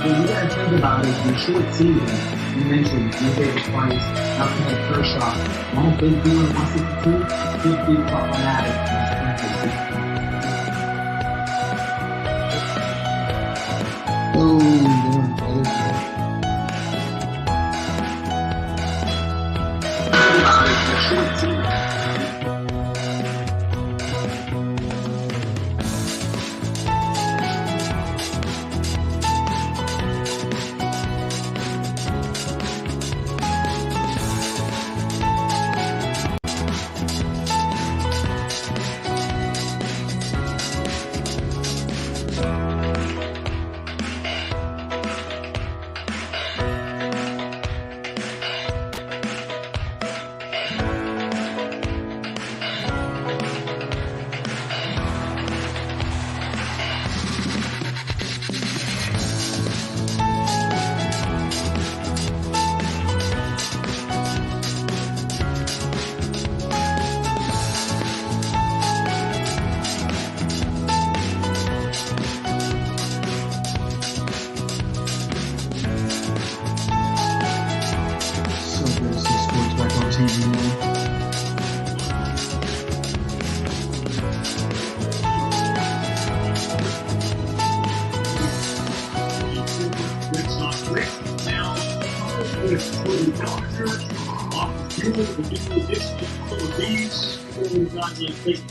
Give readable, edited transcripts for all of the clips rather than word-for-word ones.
But you gotta think about it. In short season, you mentioned you Davis Price, Anthony Kershaw. I don't think doing 162 should be problematic in this franchise. Oh, damn, brother. Think about it. In short season.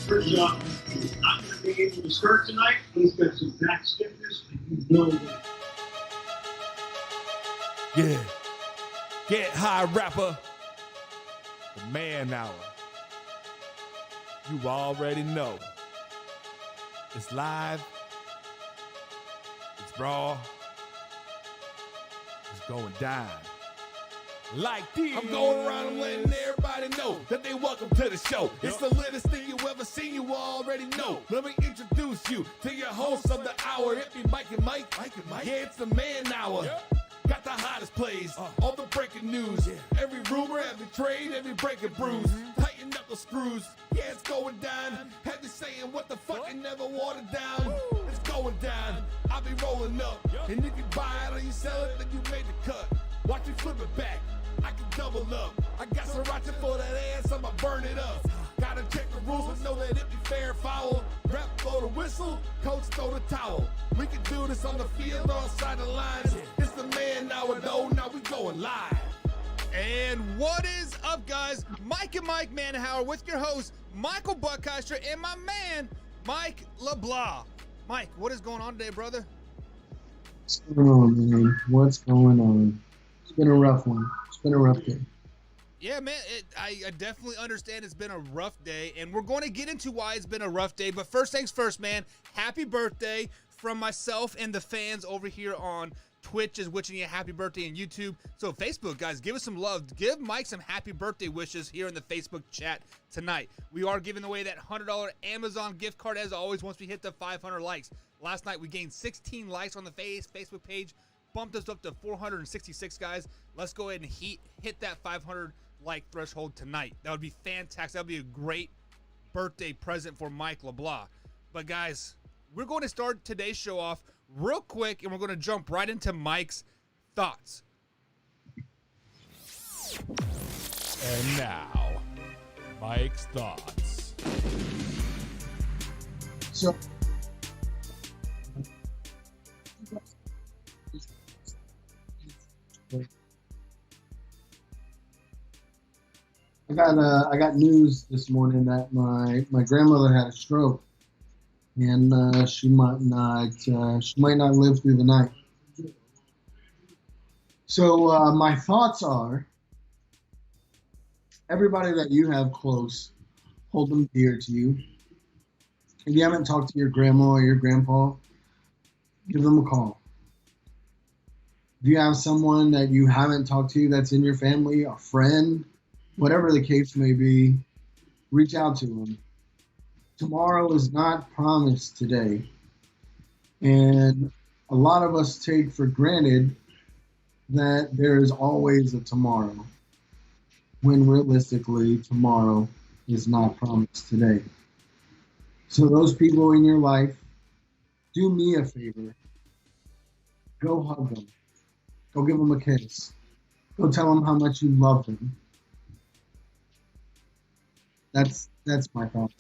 Kershaw is not going to be able to start tonight. He's got some back stiffness, and he's dealing with it. Yeah. Get high rapper. The man hour. You already know. It's live. It's raw. It's going down. Like this. I'm going around and letting everybody know that they welcome to the show. It's the latest thing you ever seen, you already know. Let me introduce you to your host of the hour. It be Mike and Mike. Yeah, it's the man hour. Got the hottest plays, all the breaking news. Every rumor, every trade, every breaking bruise. Tighten up the screws. Yeah, it's going down. Have you saying what the fuck and never watered down? It's going down. I'll be rolling up. And if you buy it or you sell it, then you made the cut. Watch me flip it back. I can double up. I got sriracha for that ass, I'ma burn it up. Gotta check the rules, but know that it be fair and foul. Rep blow the whistle, coach throw the towel. We can do this on the field or outside the lines. It's the man hour though, now we going live. And what is up, guys? Mike and Mike Manhauer with your host, Michael Buckheister, and my man, Mike LeBlanc. Mike, what is going on today, brother? Oh, man. What's going on? It's been a rough one. It's been a rough day. Yeah, man, I definitely understand it's been a rough day, and we're going to get into why it's been a rough day. But first things first, man, happy birthday from myself and the fans over here on Twitch is wishing you a happy birthday on YouTube. So Facebook, guys, give us some love. Give Mike some happy birthday wishes here in the Facebook chat tonight. We are giving away that $100 Amazon gift card as always once we hit the 500 likes. Last night we gained 16 likes on the Facebook page, bumped us up to 466, guys. Let's go ahead and hit that 500 like threshold tonight. That would be fantastic. That would be a great birthday present for Mike LeBlanc. But guys, we're going to start today's show off real quick, and we're going to jump right into Mike's thoughts. And now, Mike's thoughts. So, I got news this morning that my grandmother had a stroke, and she might not live through the night. So my thoughts are, everybody that you have close, hold them dear to you. If you haven't talked to your grandma or your grandpa, give them a call. If you have someone that you haven't talked to that's in your family, a friend, whatever the case may be, reach out to them. Tomorrow is not promised today. And a lot of us take for granted that there is always a tomorrow, when realistically tomorrow is not promised today. So those people in your life, do me a favor. Go hug him. Go give him a kiss. Go tell him how much you love him. That's my thought.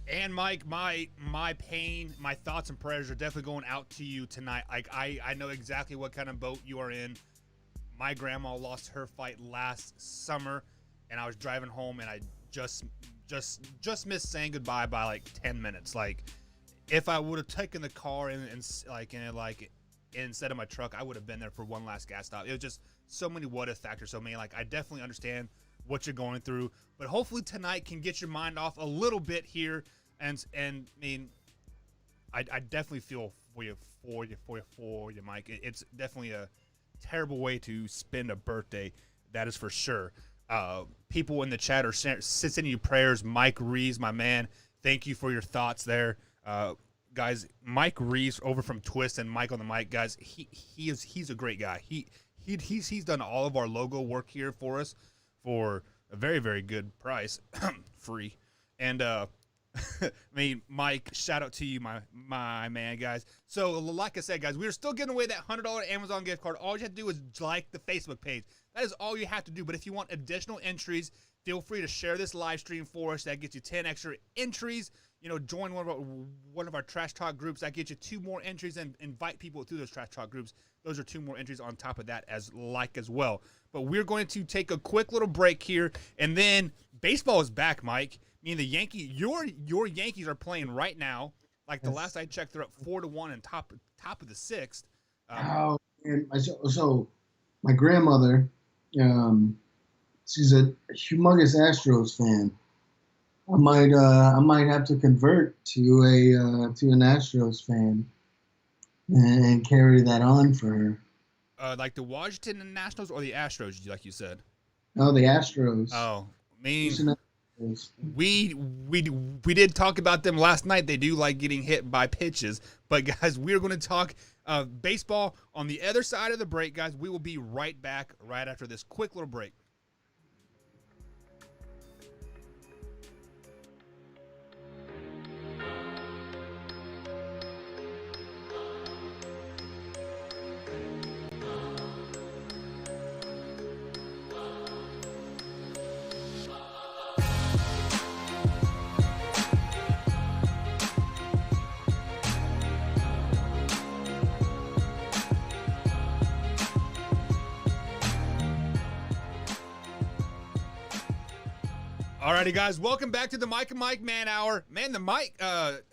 And Mike, my pain, my thoughts and prayers are definitely going out to you tonight. Like I know exactly what kind of boat you are in. My grandma lost her fight last summer, and I was driving home, and I just missed saying goodbye by like 10 minutes. Like, if I would have taken the car and instead of my truck, I would have been there for one last gas stop. It was just so many what if factors. So, man, like, I definitely understand what you're going through, but hopefully tonight can get your mind off a little bit here. And I mean, I definitely feel for you, Mike. It's definitely a terrible way to spend a birthday. That is for sure. People in the chat are sending you prayers. Mike Reeves, my man, thank you for your thoughts there. Guys, Mike Reeves over from Twist and Mike on the mic, guys, he's a great guy. He's done all of our logo work here for us for a very, very good price, free. And I mean, Mike, shout out to you, my man, guys. So, like I said, guys, we're still giving away that $100 Amazon gift card. All you have to do is like the Facebook page. That is all you have to do. But if you want additional entries, feel free to share this live stream for us. That gets you 10 extra entries. You know, join one of our Trash Talk groups. That gets you 2 more entries, and invite people through those Trash Talk groups. Those are 2 more entries on top of that as well. But we're going to take a quick little break here, and then baseball is back, Mike. I mean, the Yankees, your Yankees are playing right now. Like the last I checked, they're up 4-1 and top of the 6th. So my grandmother, she's a humongous Astros fan. I might have to convert to an Astros fan and carry that on for her. Like the Washington Nationals or the Astros, like you said. No, the Astros. Oh, I mean, we did talk about them last night. They do like getting hit by pitches. But guys, we're going to talk baseball on the other side of the break, guys. We will be right back right after this quick little break. Alrighty, guys, welcome back to the Mike and Mike Man Hour. Man, the Mike, the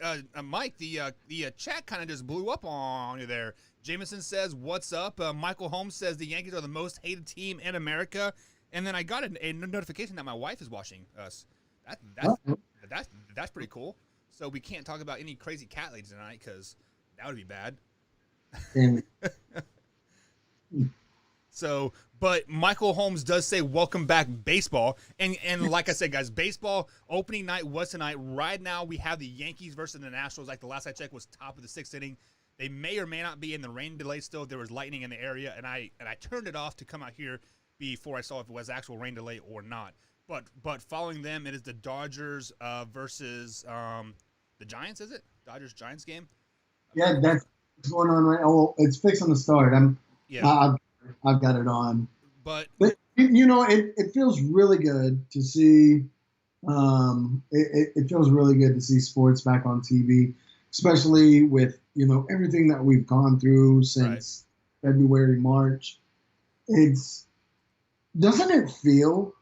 chat kind of just blew up on you there. Jameson says, "What's up?" Michael Holmes says the Yankees are the most hated team in America, and then I got a notification that my wife is watching us. That's pretty cool. So we can't talk about any crazy cat ladies tonight because that would be bad. So, but Michael Holmes does say, welcome back, baseball. And like I said, guys, baseball opening night was tonight. Right now, we have the Yankees versus the Nationals. Like the last I checked was top of the 6th inning. They may or may not be in the rain delay still. There was lightning in the area, and I turned it off to come out here before I saw if it was actual rain delay or not. But following them, it is the Dodgers versus the Giants, is it? Dodgers-Giants game? Yeah, that's what's going on right now. Oh, it's fixing to start. I've got it on. But you know, it feels really good to see. It feels really good to see sports back on TV, especially with, you know, everything that we've gone through since February, March. Doesn't it feel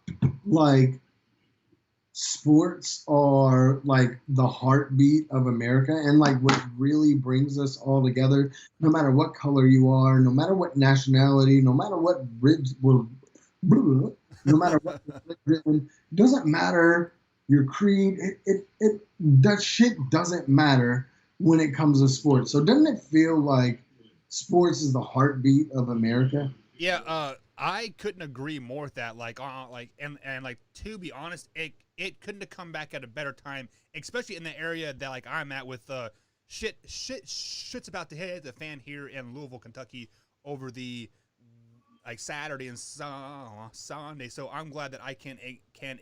like sports are like the heartbeat of America and like what really brings us all together, no matter what color you are, no matter what nationality, no matter what no matter what religion, doesn't matter your creed, that shit doesn't matter when it comes to sports. So doesn't it feel like sports is the heartbeat of America? Yeah, I couldn't agree more with that. To be honest, it couldn't have come back at a better time, especially in the area that like I'm at with shit's about to hit the fan here in Louisville, Kentucky over the Saturday and Sunday. So I'm glad that I can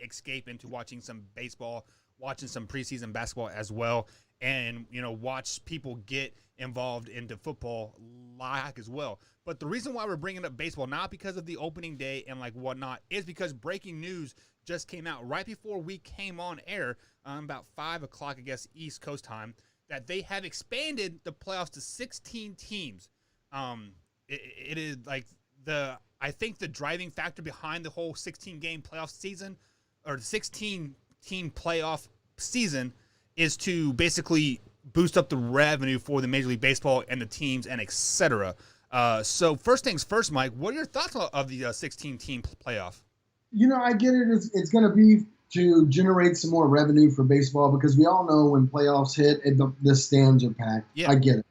escape into watching some baseball, watching some preseason basketball as well, and watch people get involved into football as well. But the reason why we're bringing up baseball, not because of the opening day and whatnot, is because breaking news just came out right before we came on air, about 5 o'clock, I guess, East Coast time, that they have expanded the playoffs to 16 teams. It is I think the driving factor behind the whole 16-game playoff season, or the 16-team playoff season, is to basically boost up the revenue for the Major League Baseball and the teams and et cetera. So first things first, Mike, what are your thoughts of the 16-team playoff? I get it. It's going to be to generate some more revenue for baseball, because we all know when playoffs hit, the stands are packed. Yeah. I get it.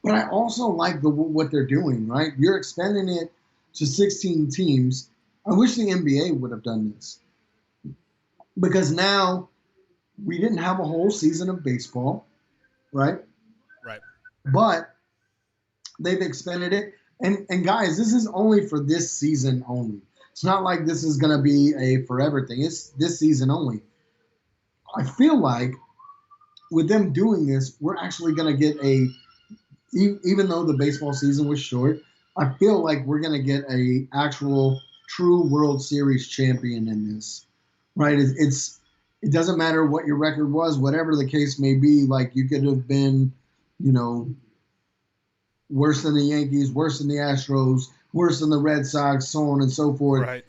But I also like what they're doing, right? You're expanding it to 16 teams. I wish the NBA would have done this, because now we didn't have a whole season of baseball, right? Right. But they've expanded it. And guys, this is only for this season only. It's not like this is going to be a forever thing. It's this season only. I feel like with them doing this, we're actually going to get even though the baseball season was short, I feel like we're going to get a actual true World Series champion in this, right? It doesn't matter what your record was, whatever the case may be. Like, you could have been, worse than the Yankees, worse than the Astros, worse than the Red Sox, so on and so forth, Right.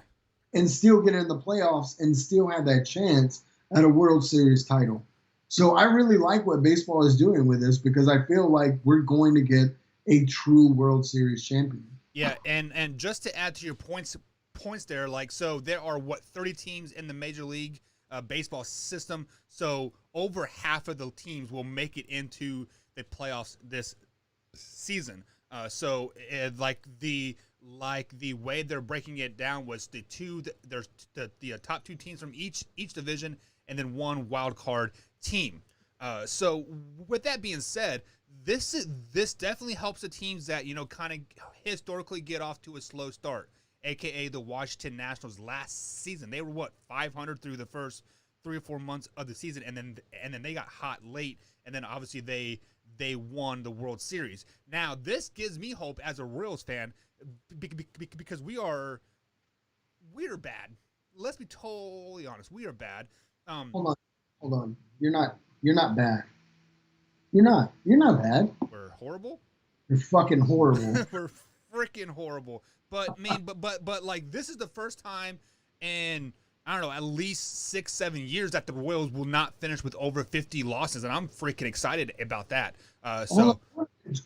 and still get in the playoffs and still have that chance at a World Series title. So I really like what baseball is doing with this, because I feel like we're going to get a true World Series champion. Yeah, and just to add to your points there, so there are 30 teams in the Major League Baseball system. So over half of the teams will make it into the playoffs this season. So the way they're breaking it down was there's the top 2 teams from each division, and then 1 wild card team. So with that being said, this definitely helps the teams that kind of historically get off to a slow start, aka the Washington Nationals last season. They were 500 through the first 3 or 4 months of the season, and then they got hot late, and then obviously they won the World Series. Now this gives me hope as a Royals fan, because we're bad. Let's be totally honest, we are bad. Hold on. You're not bad. You're not bad. We're horrible. You're fucking horrible. We're freaking horrible. But but this is the first time in, I don't know, at least 6-7 years that the Royals will not finish with over 50 losses, and I'm freaking excited about that. So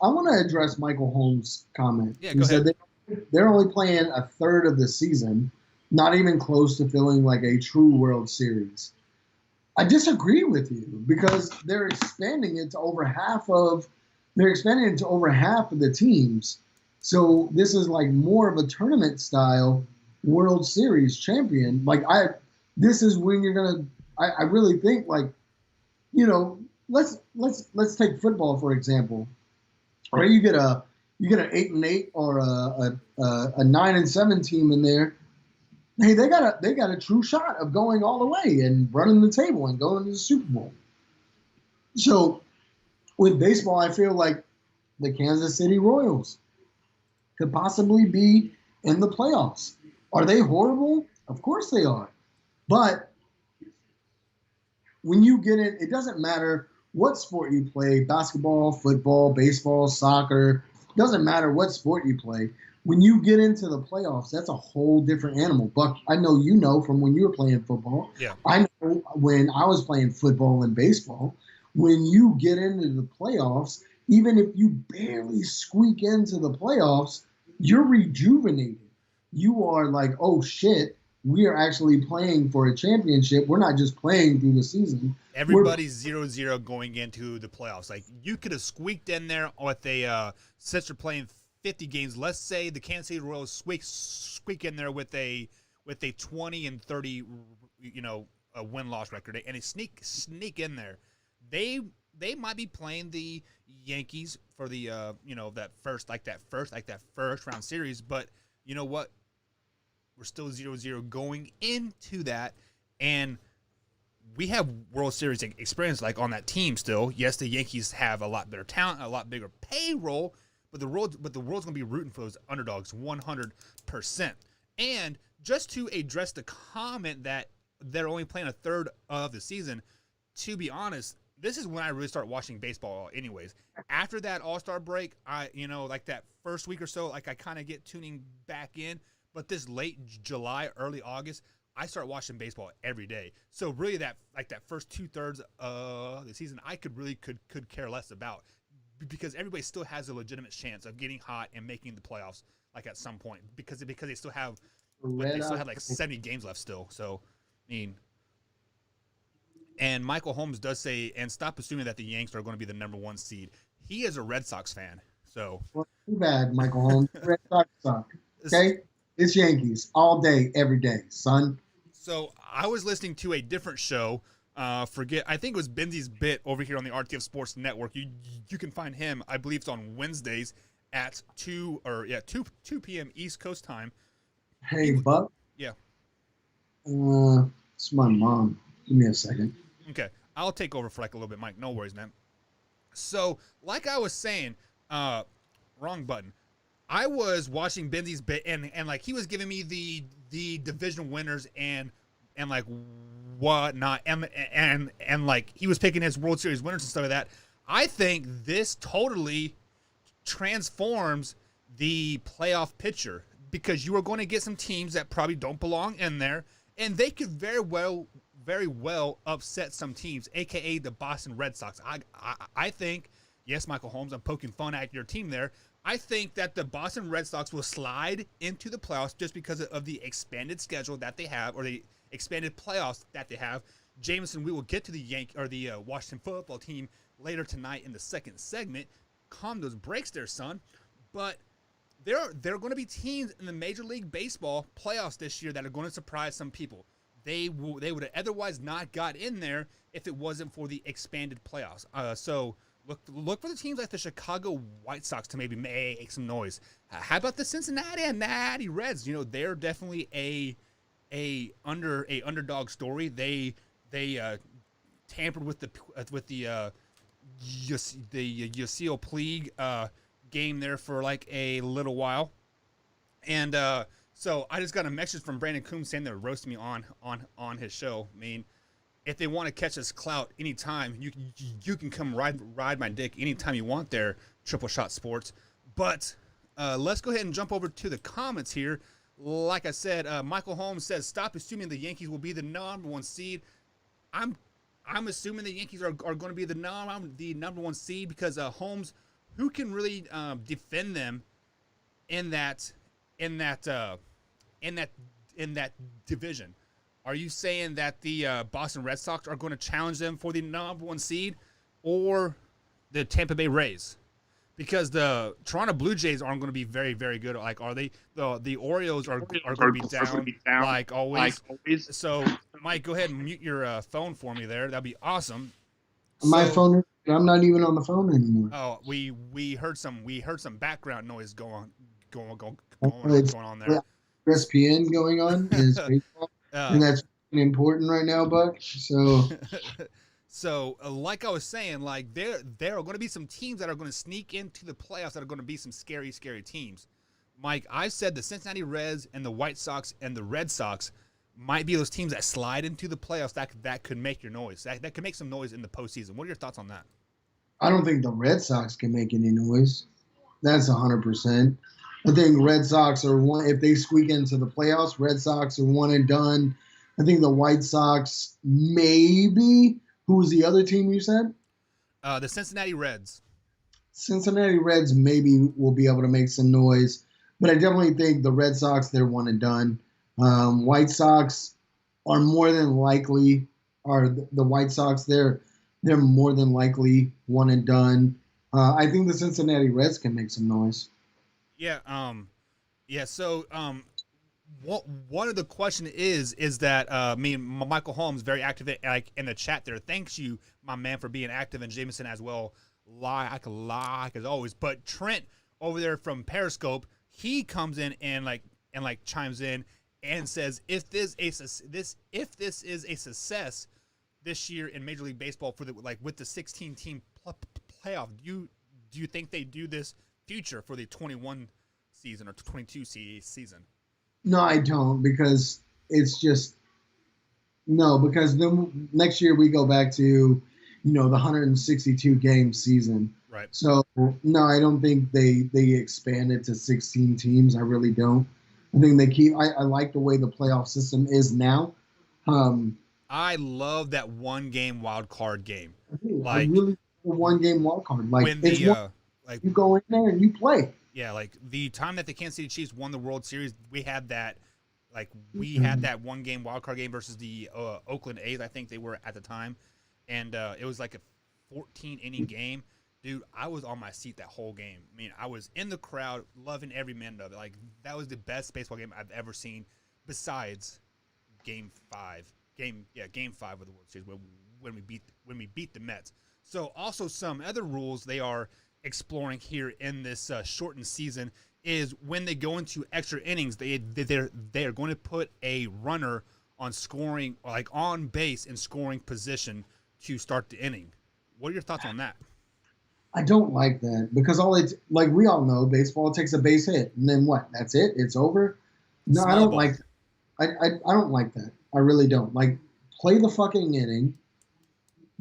I want to address Michael Holmes' comment. Yeah, He go said ahead. they're only playing a third of the season, not even close to feeling like a true World Series. I disagree with you, because they're expanding it to over half of the teams. So this is like more of a tournament style World Series champion. This is when you're gonna. I really think let's take football for example. Right, you get an 8-8 or a 9-7 team in there. Hey, they got a true shot of going all the way and running the table and going to the Super Bowl. So with baseball, I feel like the Kansas City Royals could possibly be in the playoffs. Are they horrible? Of course they are. But when you get in, it doesn't matter what sport you play, basketball, football, baseball, soccer, doesn't matter what sport you play. When you get into the playoffs, that's a whole different animal. Buck, I know from when you were playing football. Yeah. I know when I was playing football and baseball. When you get into the playoffs, even if you barely squeak into the playoffs, you're rejuvenated. You are like, oh shit, we are actually playing for a championship. We're not just playing through the season. Everybody's 0-0 going into the playoffs. Like, you could have squeaked in there with since you're playing 50 games. Let's say the Kansas City Royals squeak in there with a 20-30, a win-loss record, and they sneak in there. They they might be playing the Yankees for the that first round series, but you know what? We're still 0-0 going into that, and we have World Series experience like on that team still. Yes, the Yankees have a lot better talent, a lot bigger payroll, but the world's going to be rooting for those underdogs 100%. And just to address the comment that they're only playing a third of the season, to be honest, this is when I really start watching baseball anyways. After that All-Star break, like that first week or so, like I kind of get tuning back in, but this late July, early August, I start watching baseball every day. So really that first 2/3 of the season, I could care less about, because everybody still has a legitimate chance of getting hot and making the playoffs like at some point, because they still have like 70 games left still. So I mean, and Michael Holmes does say, and stop assuming that the Yanks are going to be the number 1 seed. He is a Red Sox fan. So well, too bad, Michael Holmes. Red Sox suck. Okay? It's Yankees all day, every day, son. So I was listening to a different show. I think it was Benzi's Bit over here on the RTF Sports Network. You can find him. I believe it's on Wednesdays at 2 p.m. East Coast time. Hey, Buck. Yeah. It's my mom. Give me a second. Okay, I'll take over for like a little bit, Mike. No worries, man. So, like I was saying, wrong button. I was watching Benzi's Bit, and like he was giving me the division winners and like whatnot, and like he was picking his World Series winners and stuff like that. I think this totally transforms the playoff picture, because you are going to get some teams that probably don't belong in there, and they could very well upset some teams, aka the Boston Red Sox. I think, yes, Michael Holmes, I'm poking fun at your team there. I think that the Boston Red Sox will slide into the playoffs just because of the expanded schedule that they have, or the expanded playoffs that they have. Jameson, we will get to the Washington football team later tonight in the second segment. Calm those brakes there, son. But there are going to be teams in the Major League Baseball playoffs this year that are going to surprise some people. They would have otherwise not got in there if it wasn't for the expanded playoffs. So look for the teams like the Chicago White Sox to maybe make some noise. How about the Cincinnati Reds? They're definitely a underdog story. They tampered with the Yasiel Puig game there for like a little while, and so I just got a message from Brandon Coombs saying they're roasting me on his show. I mean, if they want to catch us clout anytime, you can come ride my dick anytime you want there, Triple Shot Sports. But let's go ahead and jump over to the comments here. Like I said, Michael Holmes says, stop assuming the Yankees will be the number 1 seed. I'm assuming the Yankees are going to be the number 1 seed because Holmes, who can really defend them in that division? Are you saying that the Boston Red Sox are going to challenge them for the number 1 seed, or the Tampa Bay Rays? Because the Toronto Blue Jays aren't going to be very, very good. Like, are they? The Orioles are going to be down like always. So, Mike, go ahead and mute your phone for me there. That'd be awesome. My phone. I'm not even on the phone anymore. Oh, we heard some background noise going on there. ESPN going on is baseball, and that's important right now, Buck. So, so like I was saying, like there are going to be some teams that are going to sneak into the playoffs that are going to be some scary teams. Mike, I said the Cincinnati Reds and the White Sox and the Red Sox might be those teams that slide into the playoffs that could make your noise. That could make some noise in the postseason. What are your thoughts on that? I don't think the Red Sox can make any noise. That's 100%. I think Red Sox are one. If they squeak into the playoffs, Red Sox are one and done. I think the White Sox maybe. Who was the other team you said? The Cincinnati Reds. Cincinnati Reds maybe will be able to make some noise, but I definitely think the Red Sox, they're one and done. White Sox are more than likely. The White Sox, they're more than likely one and done. I think the Cincinnati Reds can make some noise. Yeah. So one of the question is that me and Michael Holmes very active in the chat there. Thanks you, my man, for being active, and Jameson as well. Like as always. But Trent over there from Periscope, he comes in and chimes in and says if this is a success this year in Major League Baseball for with the 16 team playoff, do you think they do this future for the 21 season or 22 season? No, I don't, because it's just because then next year we go back to, the 162 game season. Right. So no, I don't think they expand it to 16 teams. I really don't. I think they keep. I like the way the playoff system is now. I love that 1 game wild card game. I really the 1 game wild card. Like when you go in there and you play. Yeah, like the time that the Kansas City Chiefs won the World Series, we had that. We had that 1 game wild card game versus the Oakland A's. I think they were at the time, and it was like a 14 inning game. Dude, I was on my seat that whole game. I mean, I was in the crowd, loving every minute of it. Like, that was the best baseball game I've ever seen, besides Game 5 of the World Series when we beat the Mets. So, also some other rules they are exploring here in this shortened season is when they go into extra innings, they are going to put a runner on scoring, on base in scoring position to start the inning. What are your thoughts on that? I don't like that, because we all know baseball takes a base hit and then what? That's it? It's over? No, I don't like that. I don't like that. I really don't. Play the fucking inning,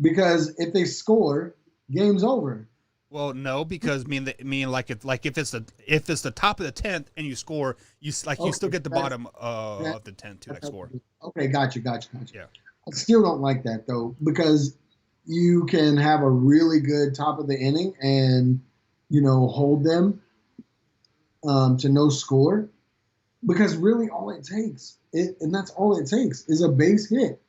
because if they score, game's over. Well, no, because if it's the top of the 10th and you score, you still get the bottom of the 10th to score. Okay, gotcha. Yeah. I still don't like that though, because you can have a really good top of the inning and hold them to no score, because really all it takes, and that's all it takes, is a base hit.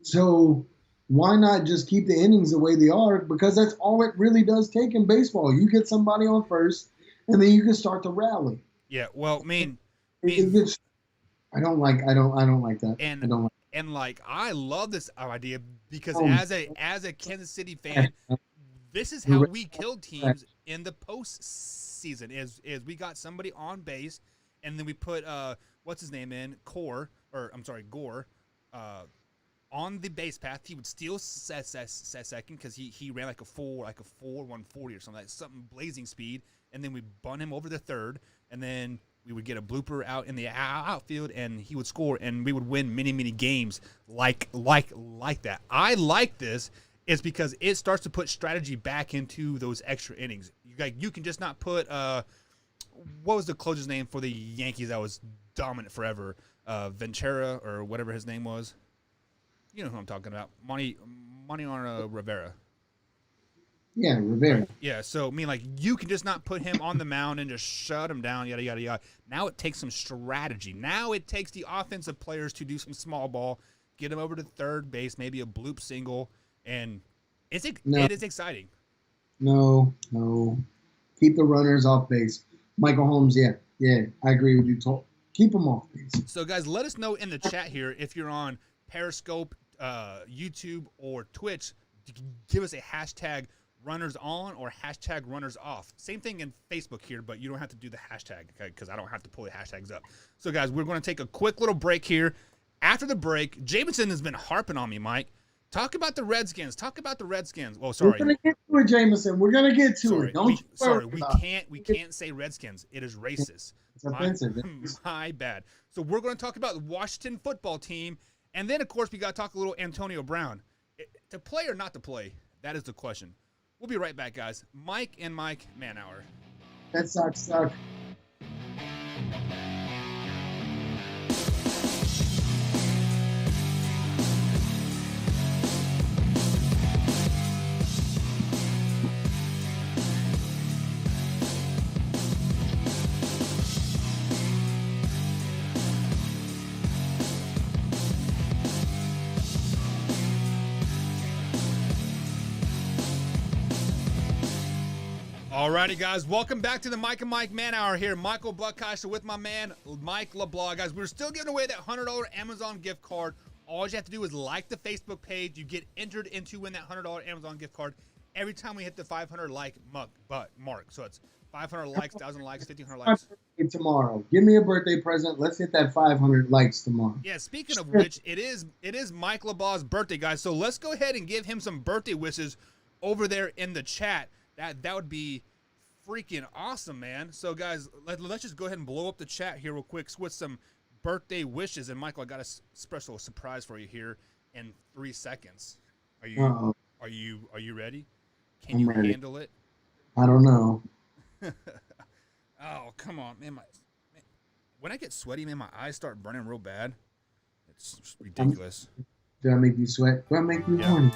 So why not just keep the innings the way they are? Because that's all it really does take in baseball. You get somebody on first, and then you can start to rally. Yeah, well, I don't like that. And I love this idea, because as a Kansas City fan, this is how we killed teams in the postseason. Is we got somebody on base, and then we put what's his name in Gore, on the base path. He would steal second, because he ran like a 140 or something blazing speed, and then we bunt him over the third, and then we would get a blooper out in the outfield, and he would score, and we would win many games like that. I like this is because it starts to put strategy back into those extra innings. You can just not put what was the closer's name for the Yankees that was dominant forever? Ventura or whatever his name was. You know who I'm talking about. Mariano Rivera. Yeah, Rivera. Yeah, so you can just not put him on the mound and just shut him down, yada yada yada. Now it takes some strategy. Now it takes the offensive players to do some small ball, get him over to third base, maybe a bloop single, and it is exciting. No. Keep the runners off base. Michael Holmes, yeah, I agree with you. Keep them off base. So guys, let us know in the chat here if you're on Periscope, YouTube, or Twitch. Give us a hashtag runners on or hashtag runners off. Same thing in Facebook here, but you don't have to do the hashtag, because I don't have to pull the hashtags up. So guys, we're going to take a quick little break here. After the break, Jameson has been harping on me, Mike. Talk about the Redskins. Well, sorry. We're gonna get to it, Jameson. We're gonna get to it. We can't say Redskins. It is racist. It's offensive. My bad. So we're going to talk about the Washington football team, and then of course we got to talk a little Antonio Brown. To play or not to play? That is the question. We'll be right back, guys. Mike and Mike Man Hour. That sucks. Alrighty, guys, welcome back to the Mike and Mike Man Hour here. Michael Buckeister with my man, Mike LeBlanc. Guys, we're still giving away that $100 Amazon gift card. All you have to do is like the Facebook page. You get entered into win that $100 Amazon gift card every time we hit the 500 like mark. So it's 500 likes, 1,000 likes, 1,500 likes. Tomorrow. Give me a birthday present. Let's hit that 500 likes tomorrow. Yeah, speaking of which, it is Mike LeBlanc's birthday, guys. So let's go ahead and give him some birthday wishes over there in the chat. That would be freaking awesome, man. So, guys, let's just go ahead and blow up the chat here real quick with some birthday wishes. And, Michael, I got a special surprise for you here in 3 seconds. Are you ready? Can you handle it? I don't know. Oh, come on, man. When I get sweaty, man, my eyes start burning real bad. It's just ridiculous. Do I make you sweat? Do I make you horny?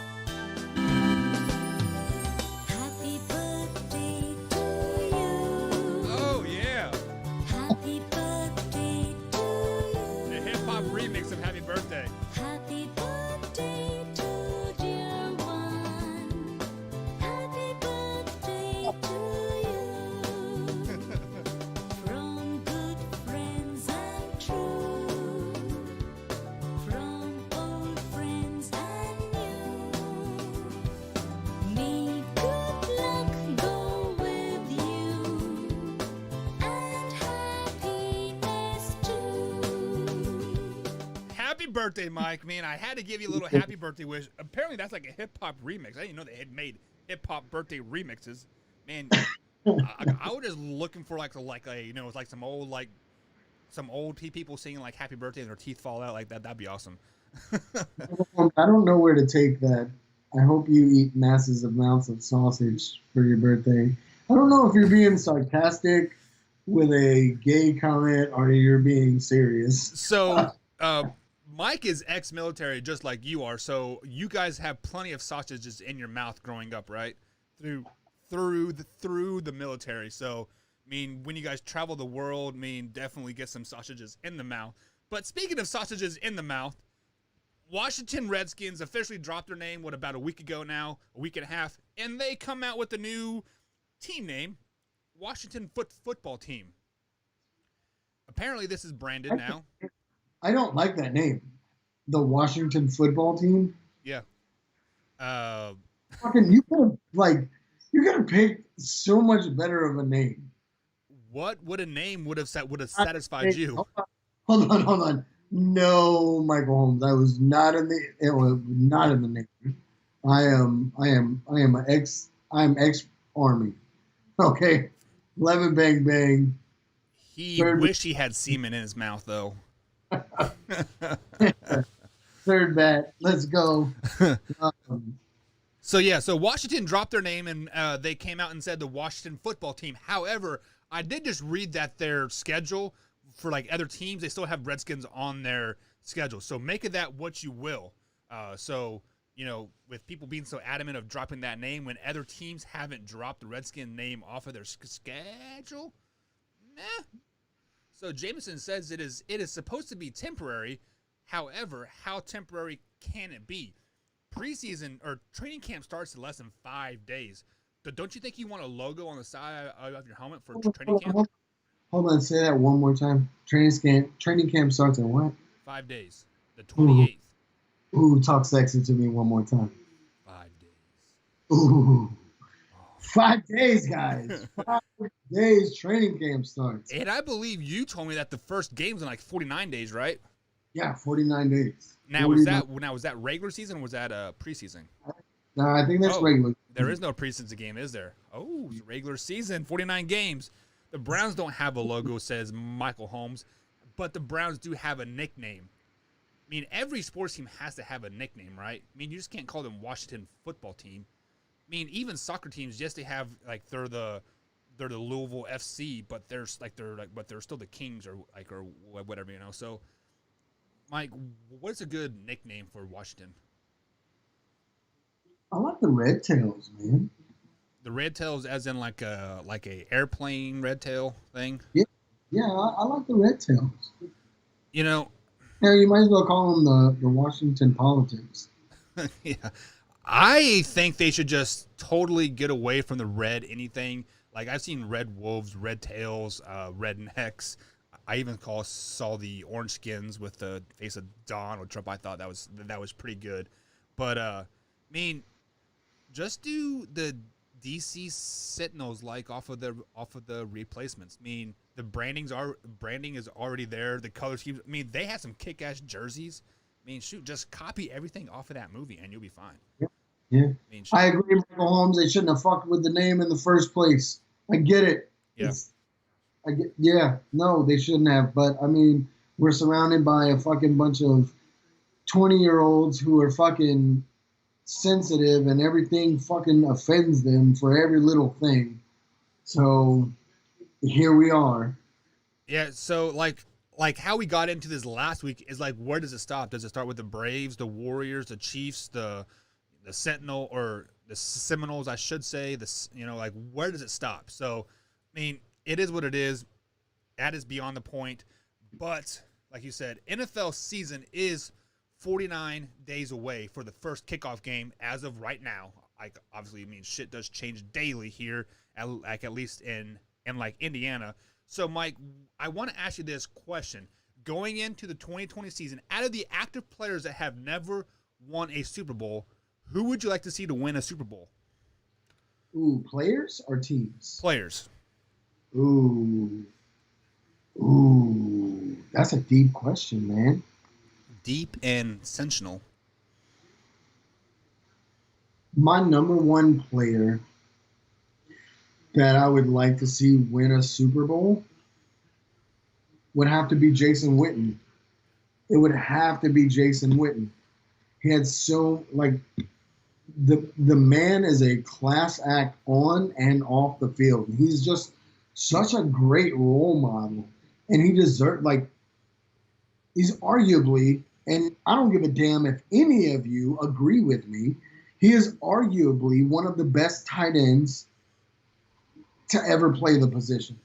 Remix of Happy Birthday. Happy birthday to dear one. Happy birthday to you. From good friends and true. From old friends and new. May good luck go with you. And happiness too. Happy birthday, Mike. Man, I had to give you a little happy birthday wish. Apparently, that's like a hip-hop remix. I didn't know they had made hip-hop birthday remixes. Man, I was just looking for like a, you know, it's like some old people singing like happy birthday and their teeth fall out like that. That'd be awesome. I don't know where to take that. I hope you eat massive amounts of sausage for your birthday. I don't know if you're being sarcastic with a gay comment or you're being serious. So, Mike is ex-military just like you are, so you guys have plenty of sausages in your mouth growing up, right? Through the military. So, I mean, when you guys travel the world, I mean, definitely get some sausages in the mouth. But speaking of sausages in the mouth, Washington Redskins officially dropped their name, about a week ago now, a week and a half, and they come out with a new team name, Washington Football Team. Apparently, this is branded now. I don't like that name. The Washington Football Team. Yeah. Fucking, you could have picked so much better of a name. What would a name would have satisfied you? Hold on. No, Michael Holmes. It was not in the name. I am ex-Army. Okay. 11 bang bang. He wished he had semen in his mouth though. Third bat. Let's go. So Washington dropped their name and they came out and said the Washington Football Team. However, I did just read that their schedule for like other teams, they still have Redskins on their schedule. So make of that what you will. So, you know, with people being so adamant of dropping that name when other teams haven't dropped the Redskin name off of their schedule, nah. So Jameson says it is supposed to be temporary. However, how temporary can it be? Preseason or training camp starts in less than 5 days. Don't you think you want a logo on the side of your helmet for training camp? Hold on, say that one more time. Training camp starts in what? 5 days. The 28th. Ooh, talk sexy to me one more time. 5 days. Ooh. 5 days, guys. 5 days training camp starts. And I believe you told me that the first game's in like 49 days, right? Yeah, 49 days. Now 49. was that regular season or was that preseason? No, I think that's regular. There is no preseason game, is there? Oh, regular season, 49 games. The Browns don't have a logo says Michael Holmes, but the Browns do have a nickname. I mean, every sports team has to have a nickname, right? I mean, you just can't call them Washington Football Team. I mean, even soccer teams, yes, they have like they're the Louisville FC, but they're still the Kings or whatever, you know. So, Mike, what's a good nickname for Washington? I like the Red Tails, man. The Red Tails, as in like a airplane red tail thing. Yeah, I like the Red Tails. You know. Yeah, you might as well call them the Washington Politics. Yeah. I think they should just totally get away from the red anything. Like I've seen red wolves, red tails, rednecks. I even saw the orange skins with the face of Donald Trump. I thought that was pretty good. But I mean, just do the DC Sentinels like off of the replacements. I mean, the branding is already there. The color schemes. I mean, they have some kick-ass jerseys. I mean, shoot, just copy everything off of that movie and you'll be fine. Yeah. I mean, I agree, Michael Holmes. They shouldn't have fucked with the name in the first place. I get it. Yeah. No, they shouldn't have. But I mean, we're surrounded by a fucking bunch of 20-year-olds who are fucking sensitive and everything fucking offends them for every little thing. So here we are. Yeah, so like how we got into this last week is like, where does it stop? Does it start with the Braves, the Warriors, the Chiefs, the Sentinel, or the Seminoles, I should say? Like, where does it stop? So, I mean, it is what it is. That is beyond the point. But like you said, NFL season is 49 days away for the first kickoff game as of right now. Like, obviously, I mean, shit does change daily here, at least in like Indiana. So, Mike, I want to ask you this question. Going into the 2020 season, out of the active players that have never won a Super Bowl, who would you like to see to win a Super Bowl? Ooh, players or teams? Players. Ooh, that's a deep question, man. Deep and sensational. My number one player that I would like to see win a Super Bowl would have to be Jason Witten. It would have to be Jason Witten. He had the man is a class act on and off the field. He's just such a great role model, and he's arguably, and I don't give a damn if any of you agree with me, he is arguably one of the best tight ends to ever play the position.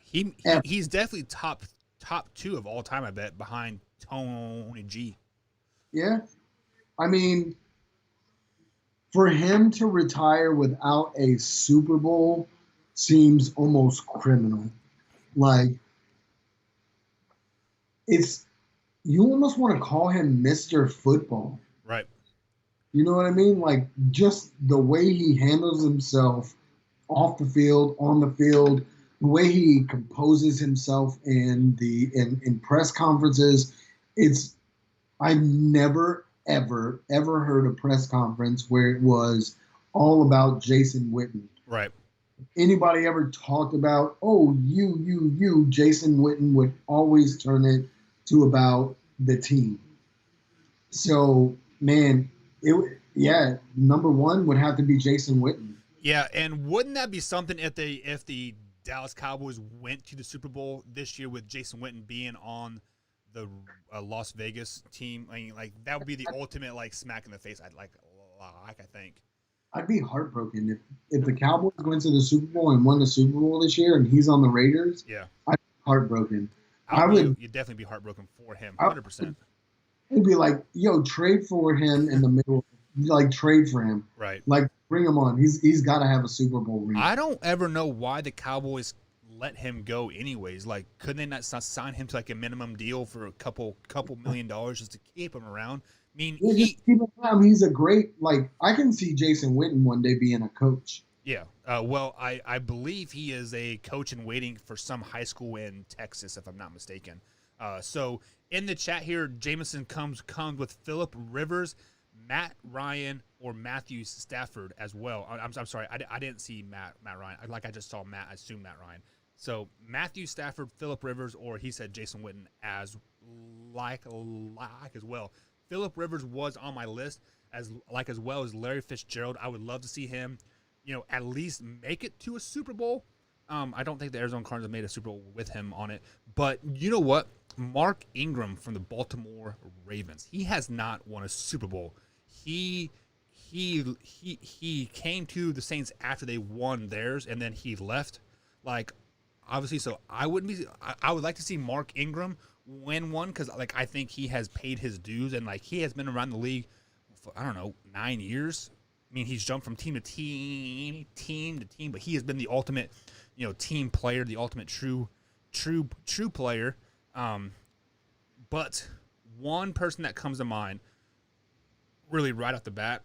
He's definitely top two of all time, I bet, behind Tony G. Yeah. I mean, for him to retire without a Super Bowl seems almost criminal. Like, you almost want to call him Mr. Football. Right. You know what I mean? Like, just the way he handles himself off the field, on the field, the way he composes himself in press conferences. I've never, ever heard a press conference where it was all about Jason Witten. Right. Anybody ever talked about, you, Jason Witten would always turn it to about the team. So, man, number one would have to be Jason Witten. Yeah, and wouldn't that be something if the Dallas Cowboys went to the Super Bowl this year with Jason Witten being on the Las Vegas team? I mean, like, that would be the ultimate smack in the face. I think. I'd be heartbroken if the Cowboys went to the Super Bowl and won the Super Bowl this year, and he's on the Raiders. Yeah, I'd be heartbroken. You'd definitely be heartbroken for him, 100%. It'd be like, yo, trade for him in the middle. Trade for him. Right. Bring him on. He's got to have a Super Bowl ring. I don't ever know why the Cowboys let him go anyways. Like, couldn't they not sign him to a minimum deal for a couple $1 million just to keep him around? I mean, he's a great, I can see Jason Witten one day being a coach. Yeah. Well, I believe he is a coach in waiting for some high school in Texas, if I'm not mistaken. So in the chat here, Jameson comes with Phillip Rivers, Matt Ryan, or Matthew Stafford as well. I'm sorry, I didn't see Matt Ryan. I just saw Matt. I assumed Matt Ryan. So Matthew Stafford, Phillip Rivers, or he said Jason Witten as well. Phillip Rivers was on my list as well as Larry Fitzgerald. I would love to see him, at least make it to a Super Bowl. I don't think the Arizona Cardinals have made a Super Bowl with him on it. But you know what? Mark Ingram from the Baltimore Ravens. He has not won a Super Bowl. He came to the Saints after they won theirs, and then he left. Obviously, so I would like to see Mark Ingram win one because I think he has paid his dues and he has been around the league for, I don't know, 9 years. I mean, he's jumped from team to team, but he has been the ultimate, team player, the ultimate true player. But one person that comes to mind, really right off the bat,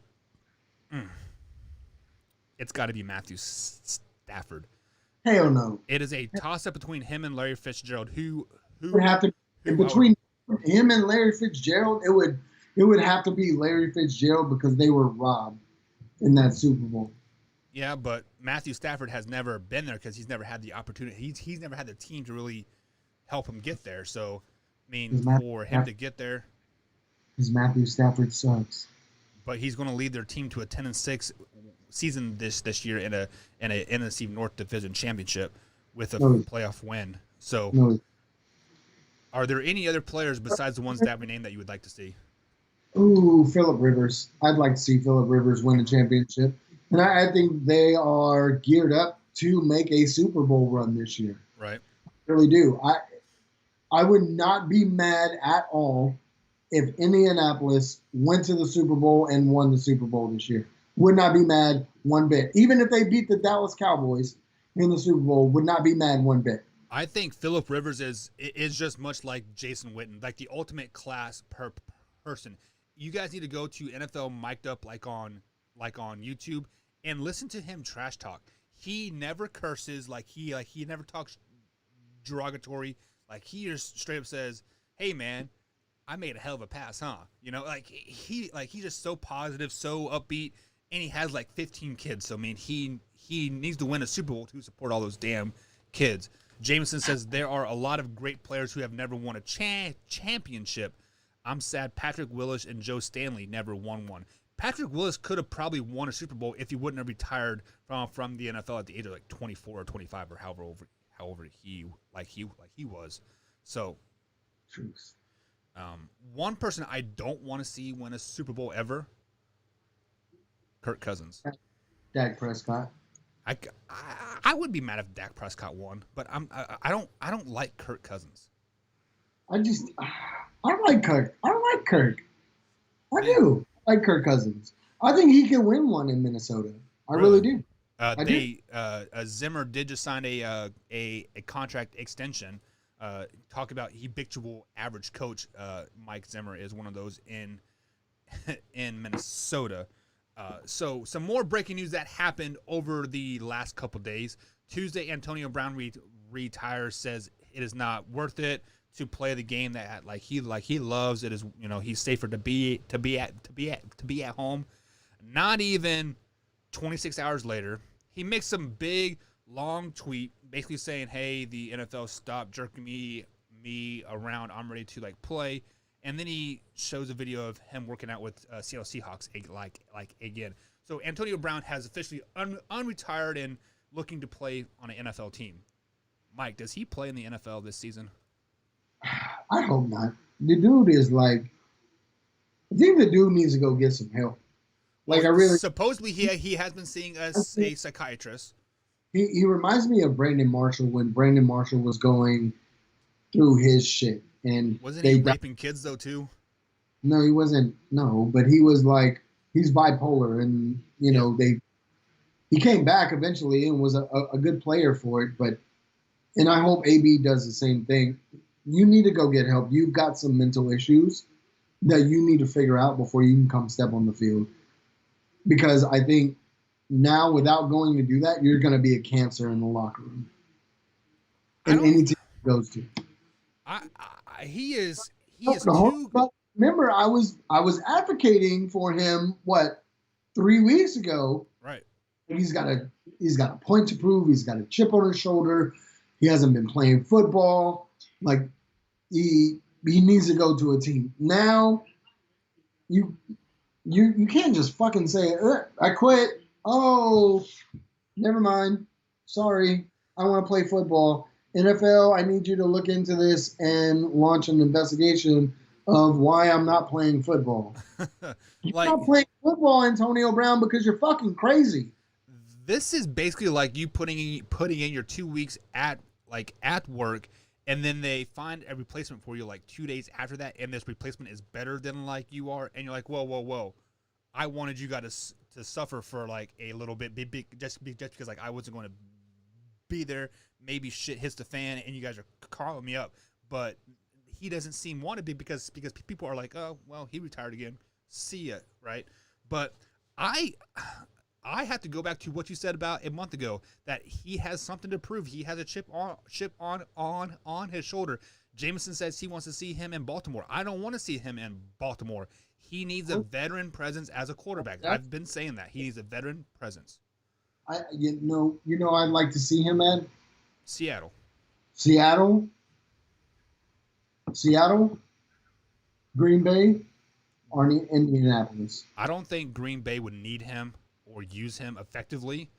it's got to be Matthew Stafford. Hell no. It is a toss-up between him and Larry Fitzgerald. Who would have to between him and Larry Fitzgerald? It would have to be Larry Fitzgerald because they were robbed in that Super Bowl. Yeah, but Matthew Stafford has never been there because he's never had the opportunity. He's never had the team to really help him get there. So, I mean, for him to get there, because Matthew Stafford sucks. But he's going to lead their team to a 10-6 season this year in a NFC North Division championship with a playoff win. So, are there any other players besides the ones that we named that you would like to see? Ooh, Phillip Rivers. I'd like to see Phillip Rivers win a championship. And I think they are geared up to make a Super Bowl run this year. Right. I really do. I would not be mad at all if Indianapolis went to the Super Bowl and won the Super Bowl this year. Would not be mad one bit. Even if they beat the Dallas Cowboys in the Super Bowl, would not be mad one bit. I think Phillip Rivers is just much like Jason Witten, like the ultimate class per person. You guys need to go to NFL Mic'd Up like on YouTube and listen to him trash talk. He never curses, he never talks derogatory. Like he just straight up says, "Hey man, I made a hell of a pass, huh?" He's just so positive, so upbeat, and he has like 15 kids. So I mean, he needs to win a Super Bowl to support all those damn kids. Jameson says there are a lot of great players who have never won a championship. I'm sad Patrick Willis and Joe Stanley never won one. Patrick Willis could have probably won a Super Bowl if he wouldn't have retired from the NFL at the age of like 24 or 25 or however he was. So, truth. One person I don't want to see win a Super Bowl ever, Kirk Cousins. Dak Prescott. I would be mad if Dak Prescott won, but I don't like Kirk Cousins. I like Kirk. I do. I like Kirk Cousins. I think he can win one in Minnesota. I really do. Zimmer did just sign a contract extension. Talk about habitual average coach. Mike Zimmer is one of those in Minnesota. So some more breaking news that happened over the last couple days. Tuesday, Antonio Brown retires. Says it is not worth it to play the game that he loves. It is he's safer to be at home. Not even 26 hours later, he makes some big long tweet basically saying, "Hey, the NFL, stop jerking me around. I'm ready to play." And then he shows a video of him working out with Seattle Seahawks again. So Antonio Brown has officially unretired and looking to play on an NFL team. Mike, does he play in the NFL this season? I hope not. The dude is I think the dude needs to go get some help. Supposedly he has been seeing a psychiatrist. He reminds me of Brandon Marshall when Brandon Marshall was going through his shit. And wasn't he raping kids though too? No, he wasn't. No, but he was he's bipolar, and he came back eventually and was a good player for it. And I hope AB does the same thing. You need to go get help. You've got some mental issues that you need to figure out before you can come step on the field. Because I think now, without going to do that, you're going to be a cancer in the locker room. And any team he goes to. He is too. But remember, I was advocating for him 3 weeks ago. Right. He's got a point to prove. He's got a chip on his shoulder. He hasn't been playing football. He needs to go to a team. Now you can't just fucking say, I quit. Oh, never mind. Sorry. I want to play football. NFL, I need you to look into this and launch an investigation of why I'm not playing football. You're not playing football, Antonio Brown, because you're fucking crazy. This is basically like you putting in your 2 weeks at work, and then they find a replacement for you 2 days after that, and this replacement is better than you are, and you're like, whoa. I wanted you guys suffer for like a little bit, just because like I wasn't going to be there. Maybe shit hits the fan, and you guys are calling me up, but he doesn't seem want to be because people are like, oh well, he retired again. See ya, right? But I have to go back to what you said about a month ago that he has something to prove. He has a chip on his shoulder. Jameson says he wants to see him in Baltimore. I don't want to see him in Baltimore. He needs a veteran presence as a quarterback. I've been saying that. He needs a veteran presence. You know, I'd like to see him at Seattle, Green Bay, or Indianapolis. I don't think Green Bay would need him or use him effectively.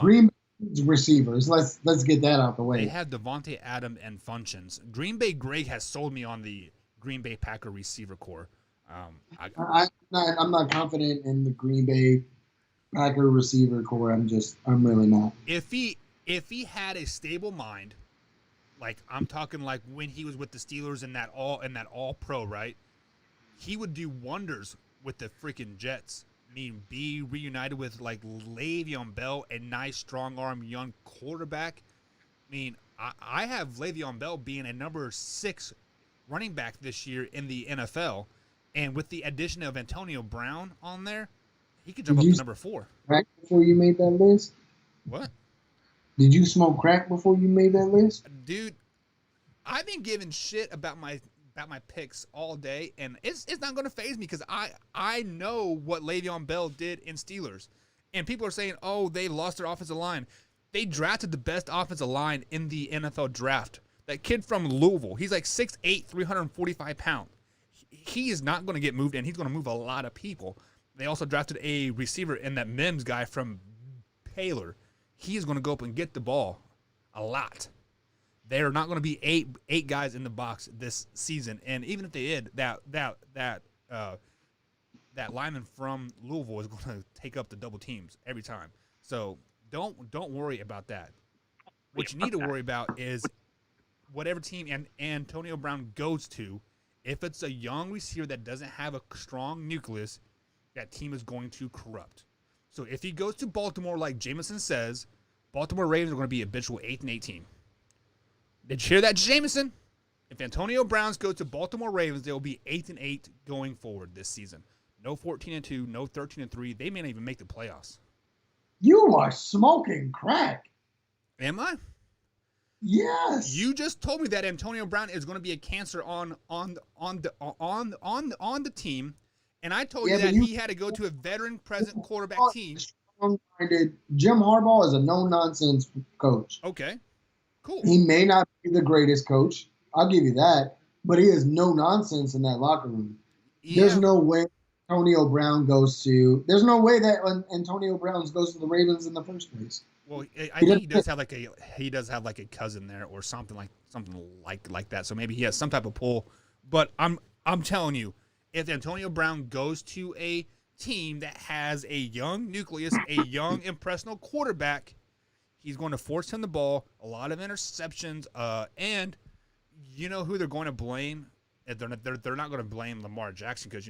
Green Bay's receivers. Let's get that out the way. They have Devontae Adams and functions. Green Bay Greg has sold me on the Green Bay Packer receiver core. I'm not confident in the Green Bay Packer receiver core. I'm really not. If he had a stable mind, like I'm talking like when he was with the Steelers in that all pro, right? He would do wonders with the freaking Jets. I mean, be reunited with like Le'Veon Bell, a nice strong arm young quarterback. I mean, I have Le'Veon Bell being a number 6 running back this year in the NFL. And with the addition of Antonio Brown on there, he could jump up to number 4. Crack before you made that list? What? Did you smoke crack before you made that list? Dude, I've been giving shit about my picks all day, and it's not going to faze me because I know what Le'Veon Bell did in Steelers. And people are saying, oh, they lost their offensive line. They drafted the best offensive line in the NFL draft. That kid from Louisville, he's like 6'8", 345 pounds. He is not going to get moved, and he's going to move a lot of people. They also drafted a receiver in that Mims guy from Baylor. He is going to go up and get the ball a lot. There are not going to be eight guys in the box this season, and even if they did, that lineman from Louisville is going to take up the double teams every time. So don't worry about that. What you need to worry about is whatever team Antonio Brown goes to. If it's a young receiver that doesn't have a strong nucleus, that team is going to corrupt. So if he goes to Baltimore, like Jameson says, Baltimore Ravens are going to be habitual 8-18. Did you hear that, Jameson? If Antonio Browns go to Baltimore Ravens, they will be 8-8 going forward this season. No 14-2, no 13-3. They may not even make the playoffs. You are smoking crack. Am I? Yes. You just told me that Antonio Brown is going to be a cancer on the team, and I told you that he had to go to a veteran present quarterback team. Jim Harbaugh is a no-nonsense coach. Okay, cool. He may not be the greatest coach. I'll give you that. But he is no nonsense in that locker room. Yeah. There's no way Antonio Brown goes to – there's no way that Antonio Brown goes to the Ravens in the first place. Well, I think he does have like a cousin there or something like that. So maybe he has some type of pull. But I'm telling you, if Antonio Brown goes to a team that has a young nucleus, a young impressionable quarterback, he's going to force him the ball, a lot of interceptions, and you know who they're going to blame? They're not going to blame Lamar Jackson because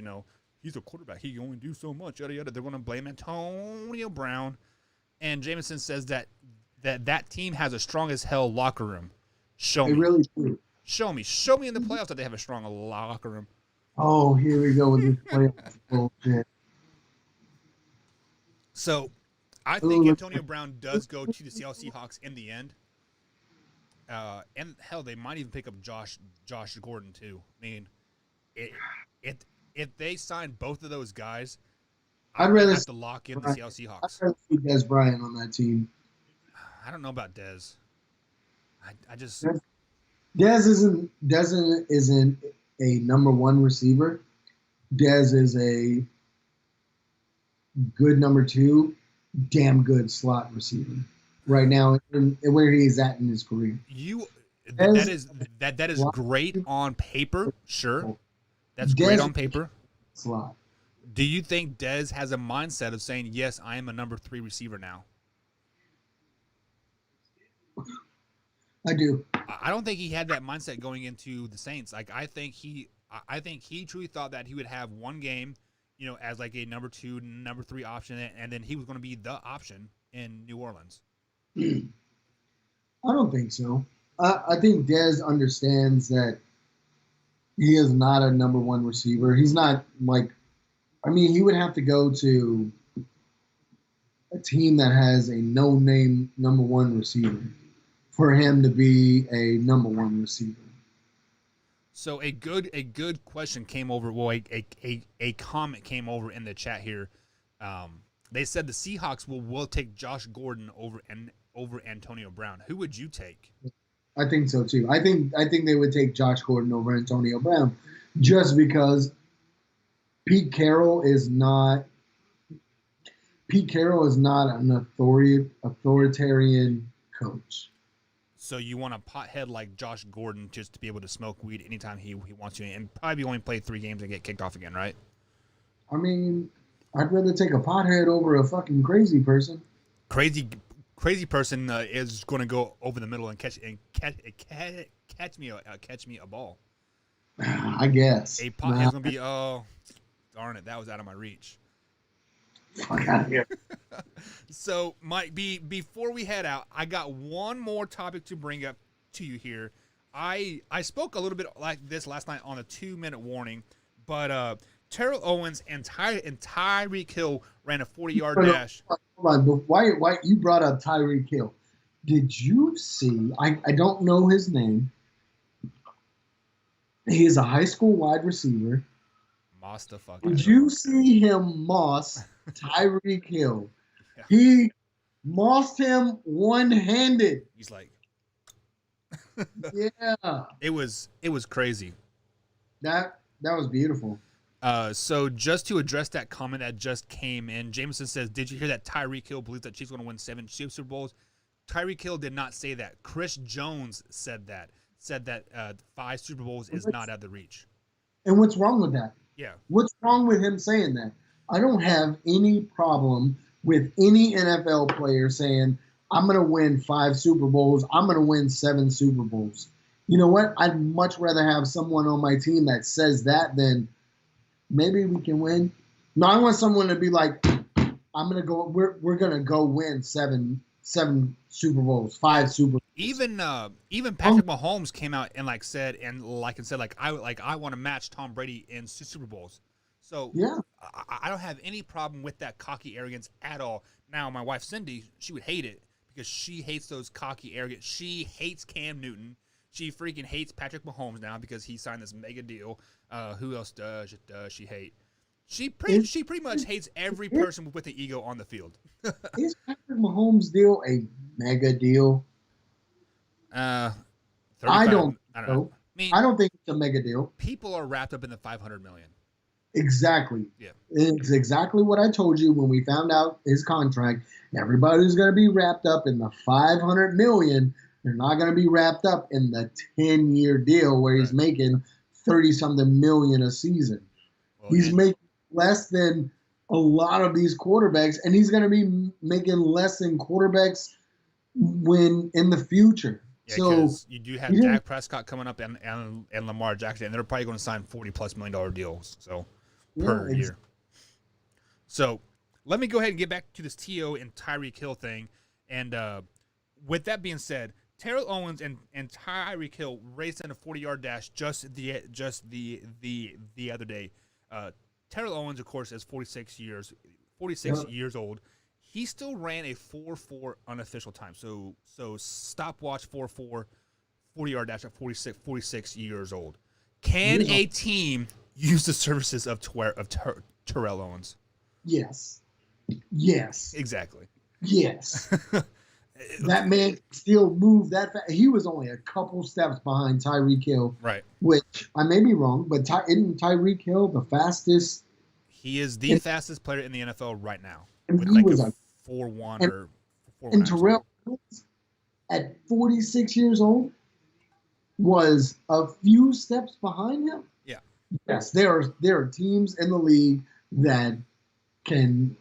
he's a quarterback. He can only do so much. Yada yada. They're going to blame Antonio Brown. And Jameson says that team has a strong as hell locker room. Show me. They really do. Show me in the playoffs that they have a strong locker room. Oh, here we go with this playoff bullshit. So, I think Antonio Brown does go to the Seattle Seahawks in the end. And hell, they might even pick up Josh Gordon too. I mean, if they sign both of those guys, I'd rather have to lock in the Seattle Seahawks. I'd rather see Dez Bryant on that team. I don't know about Dez. I just Dez isn't a number 1 receiver. Dez is a good number 2, damn good slot receiver right now where he's at in his career. That is great on paper, sure. That's great on paper. Slot. Do you think Dez has a mindset of saying, yes, I am a number 3 receiver now? I do. I don't think he had that mindset going into the Saints. Like I think he truly thought that he would have one game as like a number 2, number 3 option, and then he was going to be the option in New Orleans. I don't think so. I think Dez understands that he is not a number 1 receiver. He's not like, he would have to go to a team that has a no-name number 1 receiver for him to be a number 1 receiver. So a good question came over. Well, a comment came over in the chat here. They said the Seahawks will take Josh Gordon over Antonio Brown. Who would you take? I think so too. I think they would take Josh Gordon over Antonio Brown, just because Pete Carroll is not an authoritarian coach. So you want a pothead like Josh Gordon just to be able to smoke weed anytime he wants to, and probably only play 3 games and get kicked off again, right? I'd rather take a pothead over a fucking crazy person. Crazy person is going to go over the middle and catch me a ball. I guess. A pothead's going to be, oh, darn it, that was out of my reach. Fuck out of here. So, Mike, before we head out, I got one more topic to bring up to you here. I spoke a little bit like this last night on a 2-minute warning, but Terrell Owens and Tyreek Hill ran a 40-yard dash. Hold on, but why you brought up Tyreek Hill? Did you see? I don't know his name. He is a high school wide receiver. Moss the fuck. Did you see him moss Tyreek Hill? Yeah. He mossed him one-handed. He's like, Yeah. It was crazy. That was beautiful. So just to address that comment that just came in, Jameson says, "Did you hear that Tyreek Hill believes that Chiefs going to win 7 Super Bowls?" Tyreek Hill did not say that. Chris Jones said that. 5 Super Bowls is not out of the reach. And what's wrong with that? Yeah. What's wrong with him saying that? I don't have any problem with any NFL player saying, I'm going to win 5 Super Bowls. I'm going to win 7 Super Bowls. You know what? I'd much rather have someone on my team that says that than maybe we can win. No, I want someone to be like, I'm going to go, we're going to go win 7 Super Bowls, 5 Super Bowls. Even Patrick Mahomes came out and said I want to match Tom Brady in Super Bowls. So yeah, I don't have any problem with that cocky arrogance at all. Now my wife Cindy, she would hate it because she hates those cocky arrogant. She hates Cam Newton. She freaking hates Patrick Mahomes now because he signed this mega deal. Who else does she hate? She pretty much hates every person with an ego on the field. Is Patrick Mahomes' deal a mega deal? I don't know. I don't think it's a mega deal. People are wrapped up in the $500 million. Exactly. Yeah. It's exactly what I told you when we found out his contract. Everybody's going to be wrapped up in the $500 million. They're not going to be wrapped up in the 10-year deal where he's making 30-something million a season. Well, he's making less than a lot of these quarterbacks, and he's going to be making less than quarterbacks when in the future. Yeah, so you do have Dak Prescott coming up and Lamar Jackson, and they're probably going to sign $40+ million deals per year. So let me go ahead and get back to this T.O. and Tyreek Hill thing. And with that being said, Terrell Owens and Tyreek Hill raced in a 40-yard dash just the other day. Terrell Owens, of course, is 46 years old. He still ran a 4.4 unofficial time. So stopwatch 4.4 40-yard dash at 46 years old. Can a team use the services of Terrell Owens? Yes. Yes. Exactly. Yes. That man still moved that fast. He was only a couple steps behind Tyreek Hill. Right. Which, I may be wrong, but isn't Tyreek Hill the fastest? He is the fastest player in the NFL right now. And with he was a 4.1 or 4.9. And Terrell Owens, at 46 years old, was a few steps behind him. Yeah. Yes, there are teams in the league that can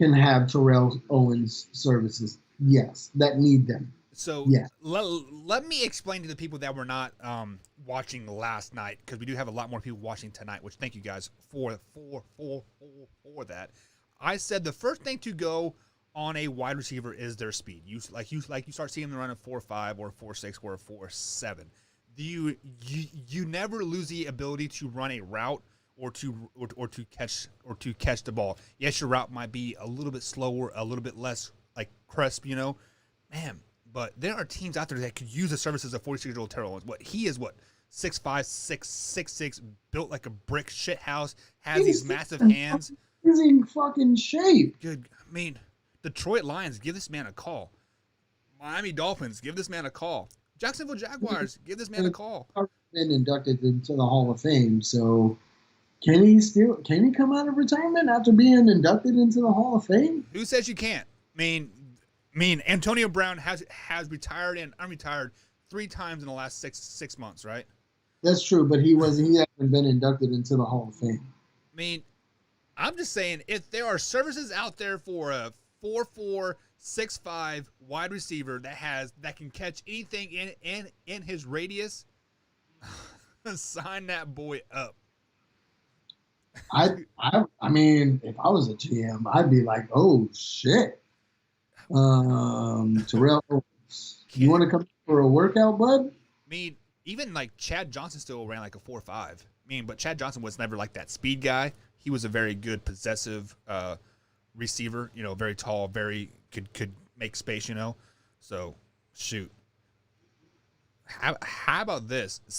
have Terrell Owens services. Yes, that need them. So Yeah. let me explain to the people that were not watching last night, because we do have a lot more people watching tonight. Which thank you guys for that. I said the first thing to go on a wide receiver is their speed. You start seeing them run a 4.5 or a 4.6 or a 4.7. You never lose the ability to run a route or to catch the ball. Yes, your route might be a little bit slower, a little bit less like crisp, man. But there are teams out there that could use the services of 46-year-old Terrell Owens. He is 6'5", 6'6", built like a brick shit house, has these massive hands. He's in fucking shape. Good. I mean, Detroit Lions, give this man a call. Miami Dolphins, give this man a call. Jacksonville Jaguars, give this man a call. Been inducted into the Hall of Fame, so can he come out of retirement after being inducted into the Hall of Fame? Who says you can't? I mean, Antonio Brown has retired and unretired 3 times in the last six months, right? That's true, but he hasn't been inducted into the Hall of Fame. I mean, I'm just saying, if there are services out there for a 4'4", 6'5" wide receiver that can catch anything in his radius, sign that boy up. I mean, if I was a GM, I'd be like, oh shit. Terrell Owens, you want to come for a workout, bud? I mean, even like Chad Johnson still ran like a 4.5. But Chad Johnson was never like that speed guy. He was a very good possessive receiver. Very tall, very could make space. So shoot. How about this? The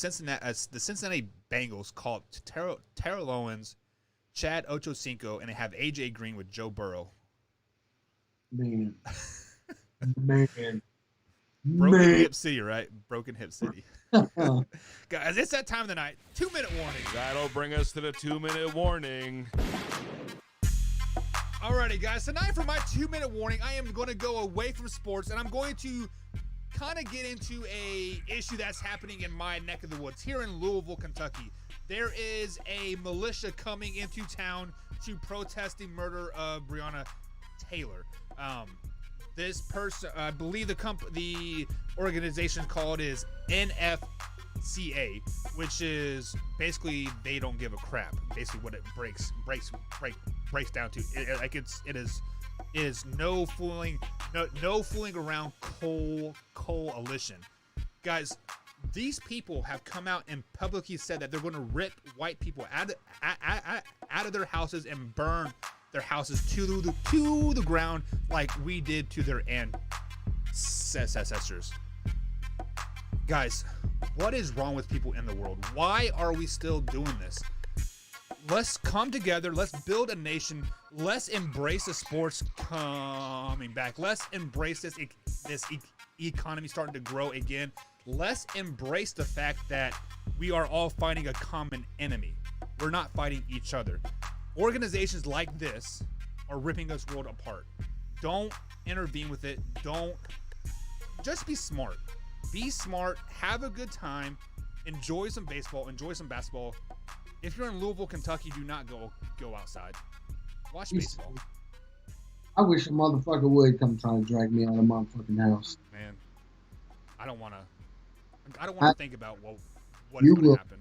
Cincinnati Bengals call up Terrell Owens, Chad Ochocinco, and they have AJ Green with Joe Burrow. Man. Broken Hip City, right? Broken Hip City. Guys, it's that time of the night. 2-minute warning. That'll bring us to the 2-minute warning. Alrighty, guys. Tonight for my 2-minute warning, I am going to go away from sports, and I'm going to kind of get into a issue that's happening in my neck of the woods here in Louisville, Kentucky. There is a militia coming into town to protest the murder of Breonna Taylor. This person, I believe the organization called is NFCA, which is basically they don't give a crap. Basically, what it breaks down to, it is no fooling around coalition. Guys, these people have come out and publicly said that they're going to rip white people out of their houses and burn their houses to the ground like we did to their ancestors. Guys, what is wrong with people in the world? Why are we still doing this? Let's come together. Let's build a nation. Let's embrace the sports coming back. Let's embrace this economy starting to grow again. Let's embrace the fact that we are all fighting a common enemy. We're not fighting each other. Organizations like this are ripping this world apart. Don't intervene with it. Just be smart. Be smart. Have a good time. Enjoy some baseball. Enjoy some basketball. If you're in Louisville, Kentucky, do not go outside. Watch baseball. I wish a motherfucker would come try to drag me out of my fucking house. Man, I don't want to think about what is going to happen.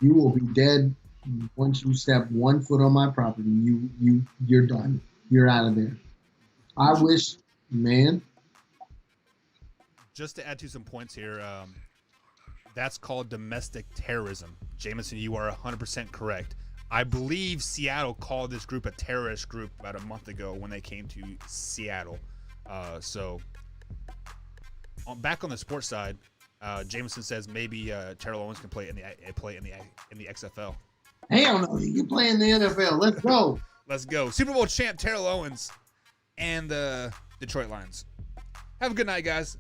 You will be dead once you step 1 foot on my property. You're done. You're out of there. I wish, man. Just to add to some points here, that's called domestic terrorism. Jameson, you are 100% correct. I believe Seattle called this group a terrorist group about a month ago when they came to Seattle. Back on the sports side, Jameson says maybe Terrell Owens can play in the XFL. Hell no, you can play in the NFL. Let's go. Let's go. Super Bowl champ Terrell Owens and the Detroit Lions. Have a good night, guys.